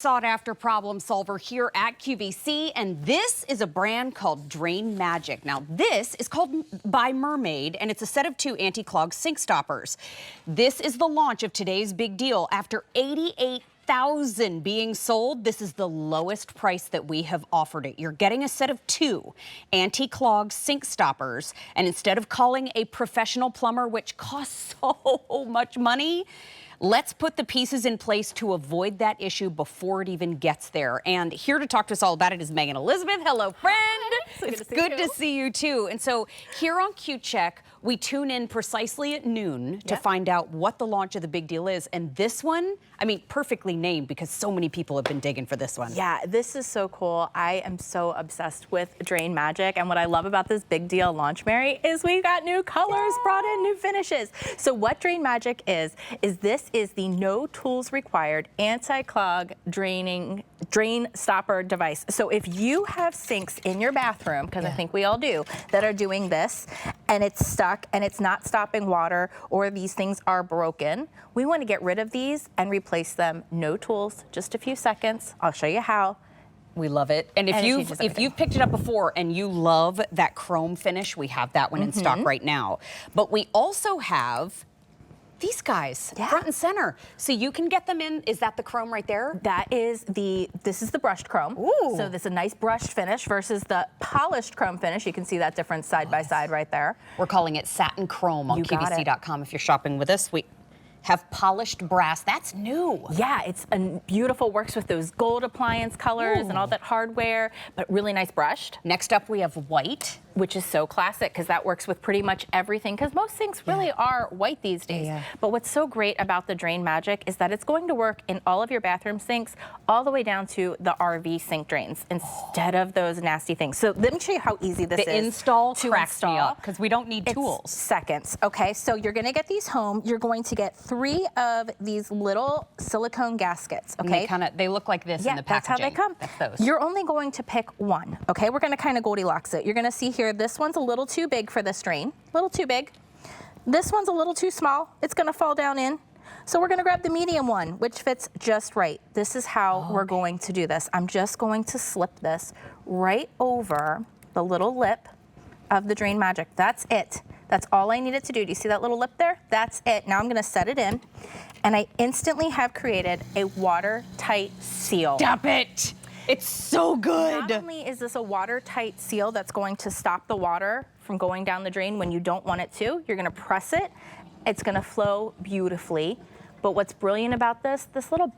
Sought after problem solver here at QVC, and this is a brand called Drain Magic. Now, this is called by Mer-Maid, and it's a set of 2 anti-clog sink stoppers. This is the launch of today's big deal. After 88,000 being sold, this is the lowest price that we have offered it. You're getting a set of 2 anti-clog sink stoppers, and instead of calling a professional plumber, which costs so much money, let's put the pieces in place to avoid that issue before it even gets there. And here to talk to us all about it is Megan Elizabeth. Hello, friend. So it's good to see you too. And so here on Q-Check, we tune in precisely at noon to find out what the launch of the big deal is. And this one, I mean, perfectly named because so many people have been digging for this one. Yeah, this is so cool. I am so obsessed with Drain Magic. And what I love about this big deal launch, Mary, is we got new colors brought in, new finishes. So what Drain Magic is this is the no tools required anti-clog drain stopper device. So if you have sinks in your bathroom, because I think we all do, that are doing this and it's stuck and it's not stopping water or these things are broken, we want to get rid of these and replace them. No tools, just a few seconds. I'll show you how. We love it. And if you've picked it up before and you love that chrome finish, we have that one in stock right now. But we also have these guys front and center. So you can get them in. Is that the chrome right there? This is the brushed chrome. Ooh. So this is a nice brushed finish versus the polished chrome finish. You can see that difference side by side right there. We're calling it satin chrome on QVC.com. If you're shopping with us, we have polished brass. That's new. Yeah, it's beautiful, works with those gold appliance colors and all that hardware, but really nice brushed. Next up, we have white, which is so classic because that works with pretty much everything, because most sinks really are white these days. But what's so great about the Drain Magic is that it's going to work in all of your bathroom sinks, all the way down to the RV sink drains instead of those nasty things. So let me show you how easy this is. The install cracks me up because we don't need tools. Seconds. Okay, so you're going to get these home. You're going to get 3 of these little silicone gaskets. Okay, and they look like this in the packaging. That's how they come. That's those. You're only going to pick one. Okay, we're going to kind of Goldilocks it. You're going to see here, this one's a little too big for this drain, a little too big. This one's a little too small. It's going to fall down in. So we're going to grab the medium one, which fits just right. This is how we're going to do this. I'm just going to slip this right over the little lip of the Drain Magic. That's it. That's all I needed to do. Do you see that little lip there? That's it. Now I'm going to set it in, and I instantly have created a watertight seal. Stop it! It's so good. Not only is this a watertight seal that's going to stop the water from going down the drain when you don't want it to, you're going to press it. It's going to flow beautifully. But what's brilliant about this little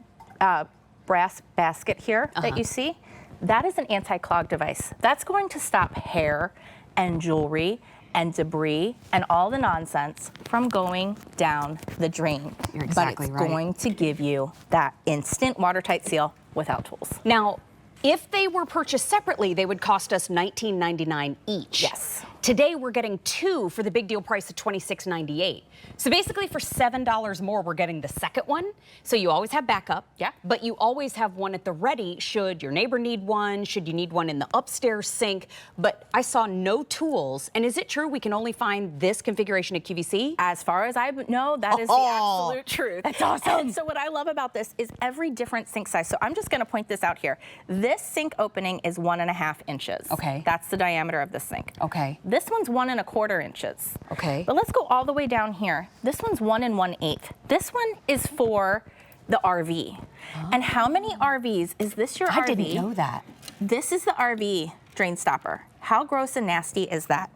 brass basket here that you see, that is an anti-clog device. That's going to stop hair and jewelry and debris and all the nonsense from going down the drain. You're exactly right. But it's going to give you that instant watertight seal without tools. Now, if they were purchased separately, they would cost us $19.99 each. Yes. Today, we're getting 2 for the big deal price of $26.98. So basically, for $7 more, we're getting the second one. So you always have backup. Yeah. But you always have one at the ready should your neighbor need one, should you need one in the upstairs sink. But I saw no tools. And is it true we can only find this configuration at QVC? As far as I know, that is the absolute truth. That's awesome. And so what I love about this is every different sink size. So I'm just going to point this out here. This sink opening is 1.5 inches. Okay. That's the diameter of this sink. Okay. This one's 1.25 inches. Okay. But let's go all the way down here. This one's 1 1/8. This one is for the RV. And how many RVs is this your RV? I didn't know that. This is the RV drain stopper. How gross and nasty is that?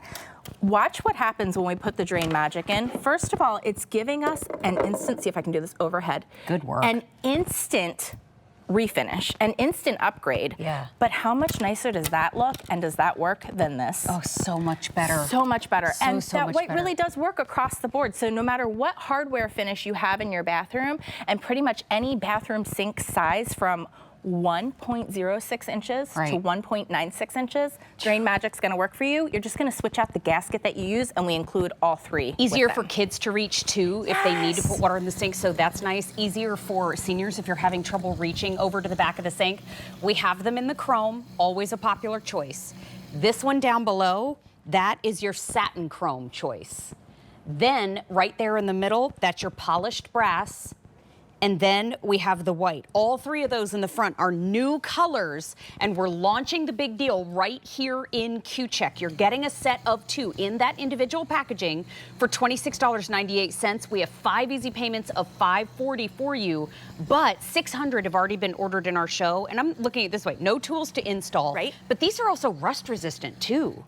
Watch what happens when we put the Drain Magic in. First of all, it's giving us an instant, see if I can do this overhead. Good work. An instant refinish, an instant upgrade. Yeah. But how much nicer does that look and does that work than this? Oh, so much better. So much better. And so that much white better. really does work across the board. So no matter what hardware finish you have in your bathroom, and pretty much any bathroom sink size from 1.06 inches to 1.96 inches, Drain Magic's going to work for you. You're just going to switch out the gasket that you use, and we include all 3. Easier for kids to reach too if they need to put water in the sink, so that's nice. Easier for seniors if you're having trouble reaching over to the back of the sink. We have them in the chrome, always a popular choice. This one down below, that is your satin chrome choice. Then right there in the middle, that's your polished brass. and then we have the white. All three of those in the front are new colors, and we're launching the big deal right here in Q-Check. You're getting a set of 2 in that individual packaging for $26.98. We have 5 easy payments of $5.40 for you, but 600 have already been ordered in our show, and I'm looking at it this way. No tools to install, right? But these are also rust resistant too.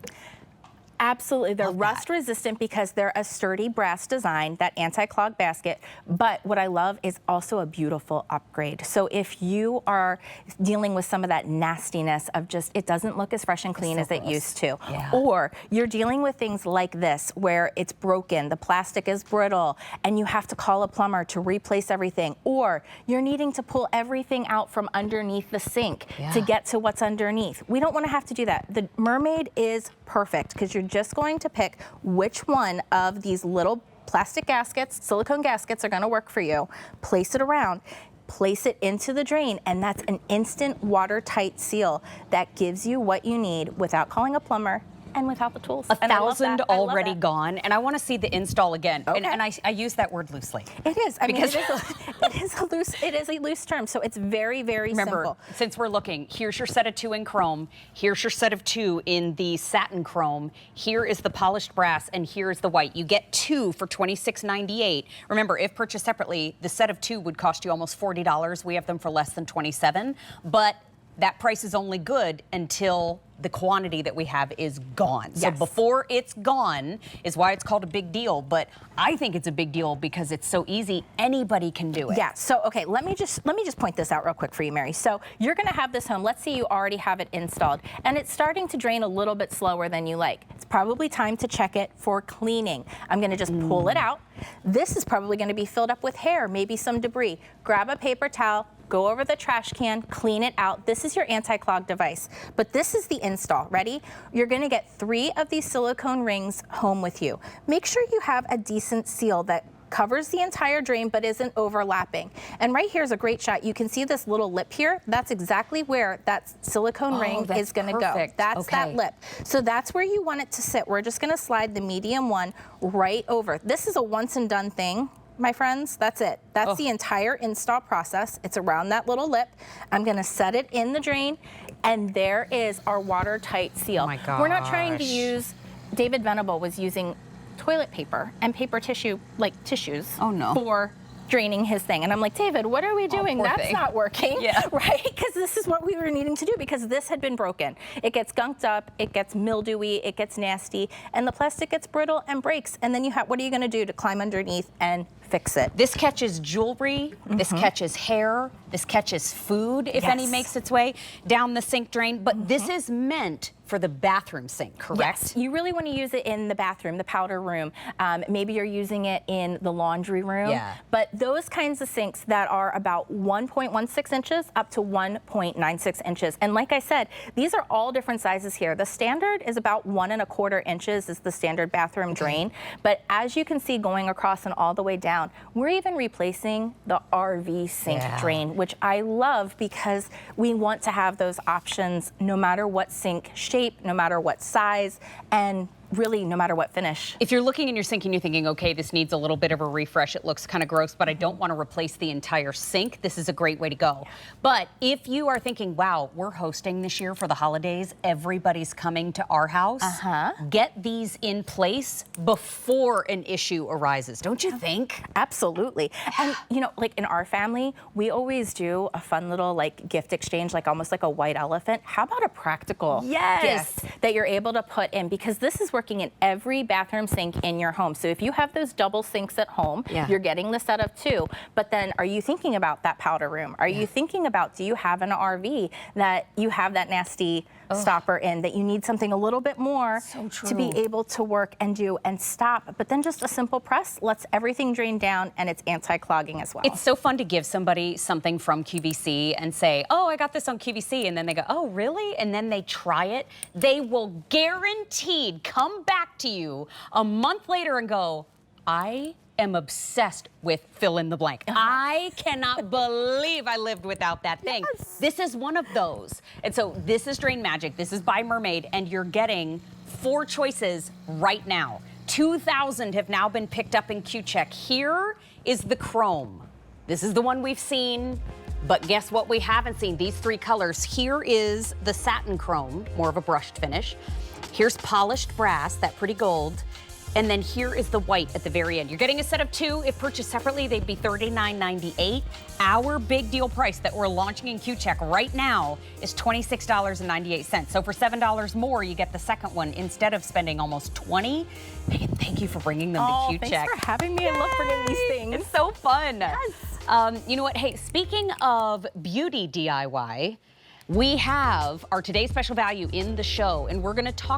Absolutely. They're rust resistant because they're a sturdy brass design, that anti-clog basket. But what I love is also a beautiful upgrade. So if you are dealing with some of that nastiness of just, it doesn't look as fresh and clean as it used to, or you're dealing with things like this where it's broken, the plastic is brittle, and you have to call a plumber to replace everything, or you're needing to pull everything out from underneath the sink to get to what's underneath. We don't want to have to do that. The Mer-Maid is perfect because you're just going to pick which one of these little plastic gaskets, silicone gaskets, are going to work for you. Place it around, place it into the drain, and that's an instant watertight seal that gives you what you need without calling a plumber and without the tools. 1,000 already gone, and I want to see the install again. Okay. And I use that word loosely. It is. I mean, it is a loose term, so it's very, very simple. Since we're looking, here's your set of 2 in chrome. Here's your set of 2 in the satin chrome. Here is the polished brass, and here is the white. You get 2 for $26.98. Remember, if purchased separately, the set of 2 would cost you almost $40. We have them for less than $27, but that price is only good until the quantity that we have is gone. So before it's gone is why it's called a big deal. But I think it's a big deal because it's so easy. Anybody can do it. Yeah. So okay, let me just point this out real quick for you, Mary. So you're going to have this home. Let's say you already have it installed, and it's starting to drain a little bit slower than you like. It's probably time to check it for cleaning. I'm going to just pull it out. This is probably going to be filled up with hair, maybe some debris. Grab a paper towel. Go over the trash can, clean it out. This is your anti-clog device, but this is the install. Ready? You're gonna get 3 of these silicone rings home with you. Make sure you have a decent seal that covers the entire drain but isn't overlapping. And right here is a great shot. You can see this little lip here. That's exactly where that silicone ring is gonna go. That's that lip. So that's where you want it to sit. We're just gonna slide the medium one right over. This is a once and done thing, my friends. That's it. That's the entire install process. It's around that little lip. I'm gonna set it in the drain, and there is our watertight seal. Oh my gosh. We're not trying to use, David Venable was using toilet paper and paper tissue, like tissues, for draining his thing. And I'm like, David, what are we doing? That's not working, right? Because this is what we were needing to do, because this had been broken. It gets gunked up, it gets mildewy, it gets nasty, and the plastic gets brittle and breaks. And then you have, what are you gonna do to climb underneath and fix it? This catches jewelry, this catches hair, this catches food if any makes its way down the sink drain, but this is meant for the bathroom sink, correct? Yes, you really want to use it in the bathroom, the powder room. Maybe you're using it in the laundry room. But those kinds of sinks that are about 1.16 inches up to 1.96 inches. And like I said, these are all different sizes here. The standard is about 1.25 inches is the standard bathroom drain. But as you can see going across and all the way down, we're even replacing the RV sink drain, which I love because we want to have those options no matter what sink shape, no matter what size, and really no matter what finish. If you're looking in your sink and you're thinking, okay, this needs a little bit of a refresh, it looks kind of gross, but I don't want to replace the entire sink, this is a great way to go. But if you are thinking, wow, we're hosting this year for the holidays, everybody's coming to our house, get these in place before an issue arises, don't you think? Absolutely. And you know, like in our family, we always do a fun little like gift exchange, like almost like a white elephant. How about a practical gift that you're able to put in? Because this is working in every bathroom sink in your home. So if you have those double sinks at home, you're getting the set of 2. But then are you thinking about that powder room? Are you thinking about, do you have an RV that you have that nasty stopper in, that you need something a little bit more to be able to work and do and stop? But then just a simple press lets everything drain down, and it's anti-clogging as well. It's so fun to give somebody something from QVC and say, oh, I got this on QVC, and then they go, oh, really? And then they try it. They will guaranteed come back to you a month later and go, I am obsessed with fill in the blank. I cannot believe I lived without that thing. This is one of those. And so this is Drain Magic. This is by Mer-Maid, and you're getting 4 choices right now. 2,000 have now been picked up in Q-Check. Here is the chrome. This is the one we've seen, but guess what we haven't seen? These three colors. Here is the satin chrome, more of a brushed finish. Here's polished brass, that pretty gold. And then here is the white at the very end. You're getting a set of two. If purchased separately, they'd be $39.98. Our big deal price that we're launching in Q-Check right now is $26.98. So for $7 more, you get the second one instead of spending almost $20. Megan, thank you for bringing them to Q-Check. Thanks for having me. I love bringing these things. It's so fun. Yes. You know what? Hey, speaking of beauty DIY, we have our today's special value in the show, and we're going to talk